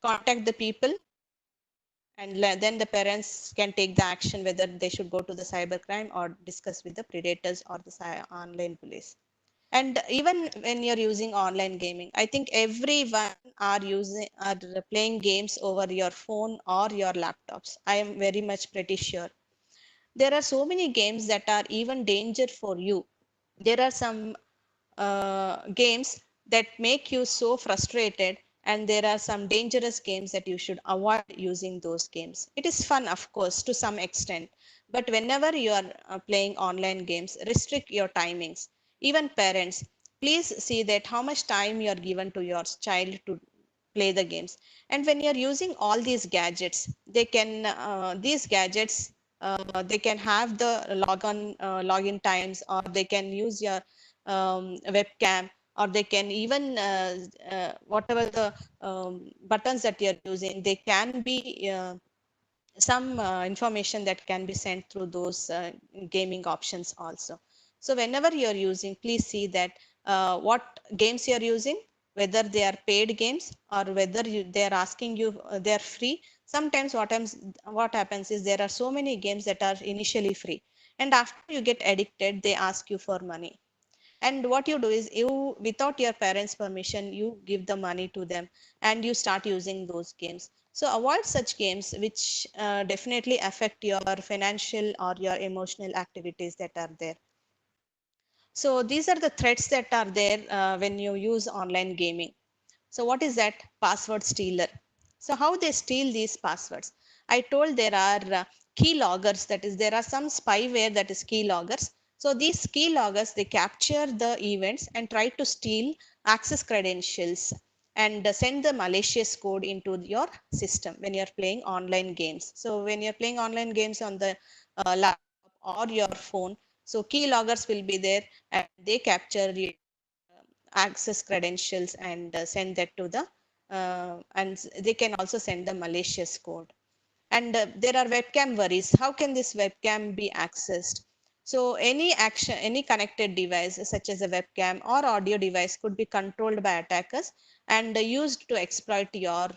contact the people, and then the parents can take the action whether they should go to the cybercrime or discuss with the predators or the online police. And even when you're using online gaming, I think everyone are playing games over your phone or your laptops. I am very much pretty sure there are so many games that are even danger for you. There are some games that make you so frustrated, and there are some dangerous games that you should avoid using those games. It is fun, of course, to some extent, but whenever you are playing online games, restrict your timings. Even parents, please see that how much time you are given to your child to play the games. And when you're using all these gadgets, they can these gadgets they can have the login times, or they can use your webcam, or they can even whatever the buttons that you're using, they can be some information that can be sent through those gaming options also. So whenever you're using, please see that what games you're using, whether they are paid games or whether they are asking you, they're free. Sometimes what happens is there are so many games that are initially free, and after you get addicted, they ask you for money. And what you do is, you, without your parents permission, you give the money to them and you start using those games. So avoid such games which definitely affect your financial or your emotional activities that are there. So these are the threats that are there when you use online gaming. So what is that? Password stealer. So how they steal these passwords? I told there are key loggers, that is there are some spyware that is key loggers. So these key loggers, they capture the events and try to steal access credentials and send the malicious code into your system when you're playing online games. So when you're playing online games on the laptop or your phone, so key loggers will be there and they capture your access credentials and send that to the and they can also send the malicious code. And there are webcam worries. How can this webcam be accessed? So any action, any connected device such as a webcam or audio device could be controlled by attackers and used to exploit your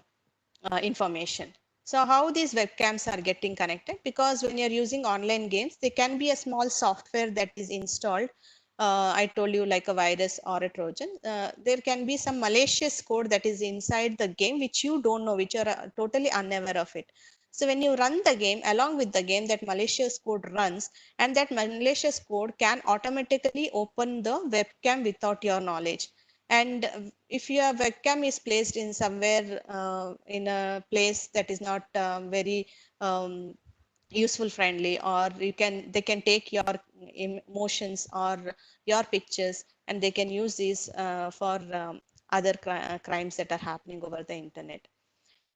information. So how these webcams are getting connected? Because when you're using online games, there can be a small software that is installed. I told you, like a virus or a Trojan. There can be some malicious code that is inside the game which you don't know, which you're totally unaware of it. So when you run the game, along with the game, that malicious code runs, and that malicious code can automatically open the webcam without your knowledge. And if your webcam is placed in somewhere in a place that is not very um, useful friendly, or you can they can take your emotions or your pictures, and they can use these for other crimes that are happening over the internet.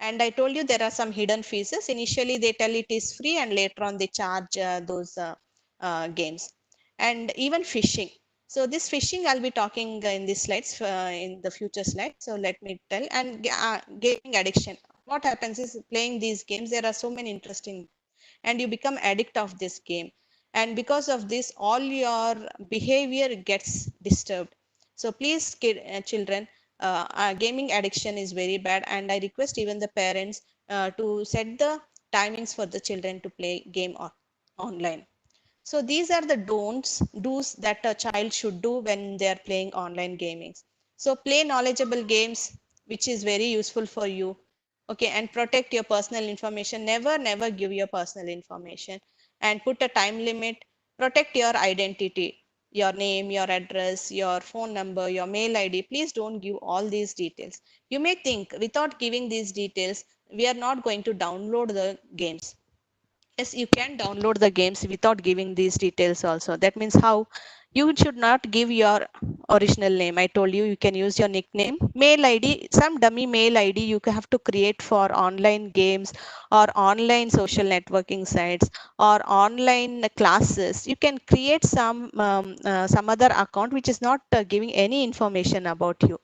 And I told you there are some hidden fees. Initially they tell it is free, and later on they charge those games. And even phishing. So this phishing I'll be talking in these slides, in the future slides. So let me tell. And gaming addiction. What happens is, playing these games, there are so many interesting, and you become addict of this game. And because of this, all your behavior gets disturbed. So please, children, gaming addiction is very bad, and I request even the parents to set the timings for the children to play game online. So these are the do's that a child should do when they are playing online gaming. So play knowledgeable games, which is very useful for you. Okay, and protect your personal information. Never give your personal information, and put a time limit. Protect your identity, your name, your address, your phone number, your mail ID. Please don't give all these details. You may think, without giving these details, we are not going to download the games. Yes, you can download the games without giving these details also. That means how? You should not give your original name. I told you, you can use your nickname. Mail ID, some dummy mail ID you have to create for online games or online social networking sites or online classes. You can create some other account which is not giving any information about you.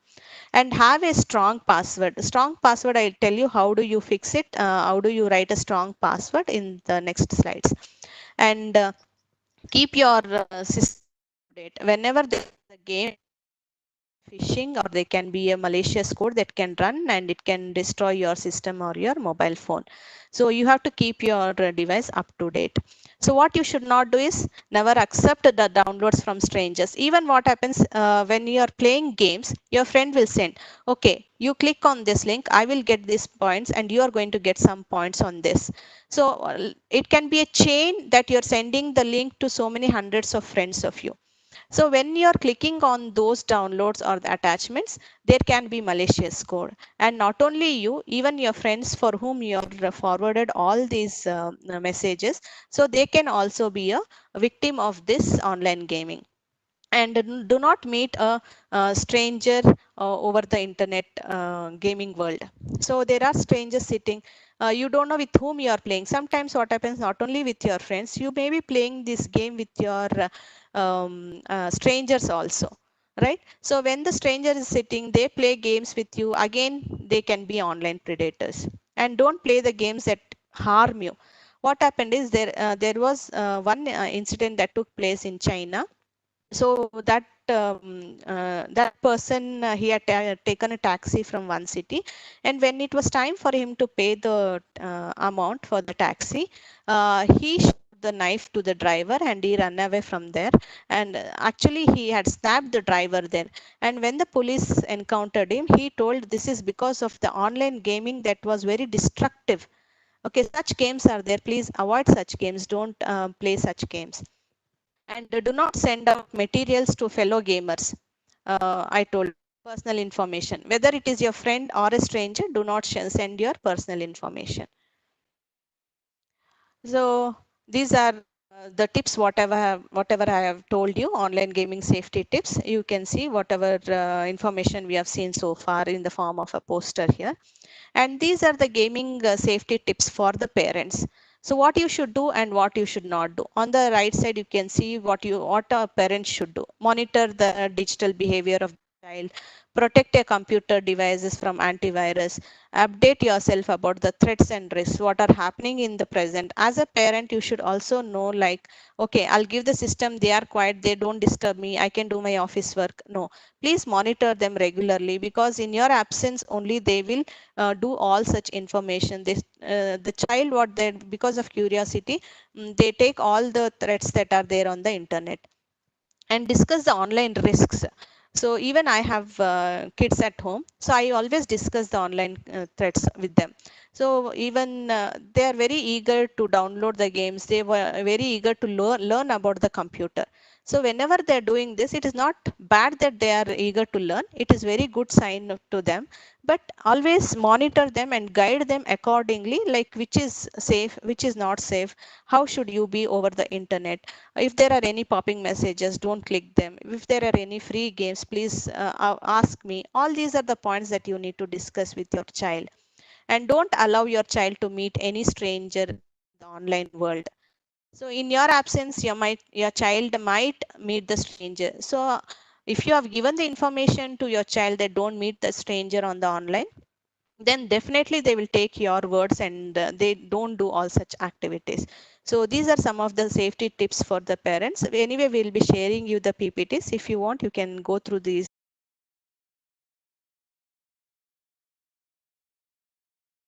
And have a strong password. Strong password, I'll tell you how do you fix it, how do you write a strong password in the next slides. And keep your system update whenever there is a game phishing, or they can be a malicious code that can run and it can destroy your system or your mobile phone. So you have to keep your device up to date. So what you should not do is never accept the downloads from strangers. Even what happens when you are playing games, your friend will send, okay, you click on this link, I will get these points and you are going to get some points on this. So it can be a chain that you're sending the link to so many hundreds of friends of you. So when you're clicking on those downloads or the attachments, there can be malicious code. And not only you, even your friends for whom you're forwarded all these messages, so they can also be a victim of this online gaming. And do not meet a stranger over the internet gaming world. So there are strangers sitting, you don't know with whom you are playing. Sometimes what happens, not only with your friends, you may be playing this game with your strangers also, right? So when the stranger is sitting, they play games with you, again they can be online predators. And don't play the games that harm you. What happened is there was one incident that took place in China. So that person, he had taken a taxi from one city, and when it was time for him to pay the amount for the taxi, he shot the knife to the driver and he ran away from there. And actually he had stabbed the driver there. And when the police encountered him, he told this is because of the online gaming that was very destructive. Okay, such games are there, please avoid such games, don't play such games. And do not send out materials to fellow gamers. I told, personal information, whether it is your friend or a stranger, do not send your personal information. So these are the tips, whatever I have told you, online gaming safety tips. You can see whatever information we have seen so far in the form of a poster here. And these are the gaming safety tips for the parents. So what you should do and what you should not do. On the right side, you can see what a parent should do. Monitor the digital behavior of the child. Protect your computer devices from antivirus. Update yourself about the threats and risks, what are happening in the present. As a parent, you should also know, like, okay, I'll give the system, they are quiet, they don't disturb me, I can do my office work. No, please monitor them regularly, because in your absence only they will do all such information. The child, what they, because of curiosity, they take all the threats that are there on the internet. And discuss the online risks. So even I have kids at home, so I always discuss the online threats with them. So even they are very eager to download the games, they were very eager to learn about the computer. So whenever they're doing this, it is not bad that they are eager to learn, it is very good sign to them. But always monitor them and guide them accordingly, like which is safe, which is not safe, how should you be over the internet. If there are any popping messages, don't click them. If there are any free games, please ask me. All these are the points that you need to discuss with your child. And don't allow your child to meet any stranger in the online world. So in your absence, your child might meet the stranger. So if you have given the information to your child that don't meet the stranger on the online, then definitely they will take your words, and they don't do all such activities. So these are some of the safety tips for the parents. Anyway, we'll be sharing you the PPTs. If you want, you can go through these